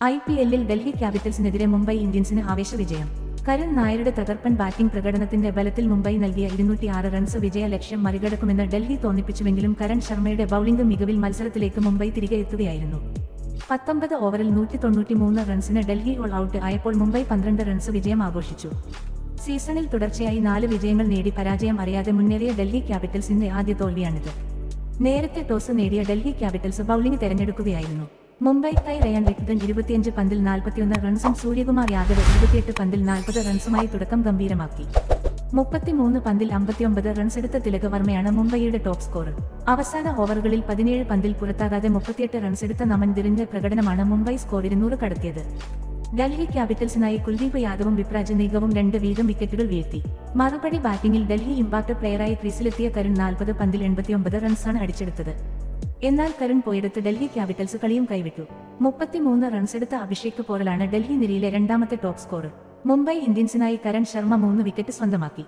IPL-ൽ ഡൽഹി ക്യാപിറ്റൽസിനെതിരെ മുംബൈ ഇന്ത്യൻസിന് ആവേശവിജയം. കരുൺ നായരുടെ തകർപ്പൻ ബാറ്റിംഗ് പ്രകടനത്തിന്റെ ബലത്തിൽ മുംബൈ നൽകിയ 206 റൺസ് വിജയ ലക്ഷ്യം മറികടക്കുമെന്ന് ഡൽഹി തോന്നിപ്പിച്ചുവെങ്കിലും കരൺ ശർമ്മയുടെ ബൌളിംഗ് മികവിൽ മത്സരത്തിലേക്ക് മുംബൈ തിരികെ എത്തുകയായിരുന്നു. 19 ഓവറിൽ 193 റൺസിന് ഡൽഹി ഓൾ ഔട്ട് ആയപ്പോൾ മുംബൈ 12 റൺസ് വിജയം ആഘോഷിച്ചു. സീസണിൽ തുടർച്ചയായി 4 വിജയങ്ങൾ നേടി പരാജയം അറിയാതെ മുന്നേറിയ ഡൽഹി ക്യാപിറ്റൽസിന്റെ ആദ്യ തോൽവിയാണിത്. നേരത്തെ ടോസ് നേടിയ ഡൽഹി ക്യാപിറ്റൽസ് ബൌളിംഗ് തെരഞ്ഞെടുക്കുകയായിരുന്നു. മുംബൈക്കായി റയാൻ വിക്ടൺ 25 പന്തിൽ 41 റൺസും സൂര്യകുമാർ യാദവ് 28 പന്തിൽ 40 റൺസുമായി തുടക്കം ഗംഭീരമാക്കി. 33 പന്തിൽ 59 റൺസെടുത്ത തിലക് വർമ്മയാണ് മുംബൈയുടെ ടോപ്പ് സ്കോറർ. അവസാന ഓവറുകളിൽ 17 പന്തിൽ പുറത്താകാതെ 38 റൺസെടുത്ത നമൻദിറിന്റെ പ്രകടനമാണ് മുംബൈ സ്കോർ 200 കടത്തിയത്. ഡൽഹി ക്യാപിറ്റൽസിനായി കുൽദീപ് യാദവും വിപ്രാജ് നിഗവും 2 വീതം വിക്കറ്റുകൾ വീഴ്ത്തി. മറുപടി ബാറ്റിംഗിൽ ഡൽഹി ഇമ്പാക്ട് പ്ലെയറായി ക്രീസിലെത്തിയ കരുൺ 40 പന്തിൽ 89 റൺസാണ് അടിച്ചെടുത്തത്. എന്നാൽ കരുൺ പോയെടുത്ത് ഡൽഹി ക്യാപിറ്റൽസ് കളിയും കൈവിട്ടു. 33 റൺസെടുത്ത അഭിഷേക് പോറലാണ് ഡൽഹി നിരയിലെ രണ്ടാമത്തെ ടോപ്പ് സ്കോറർ. മുംബൈ ഇന്ത്യൻസിനായി കരൺ ശർമ്മ 3 വിക്കറ്റ് സ്വന്തമാക്കി.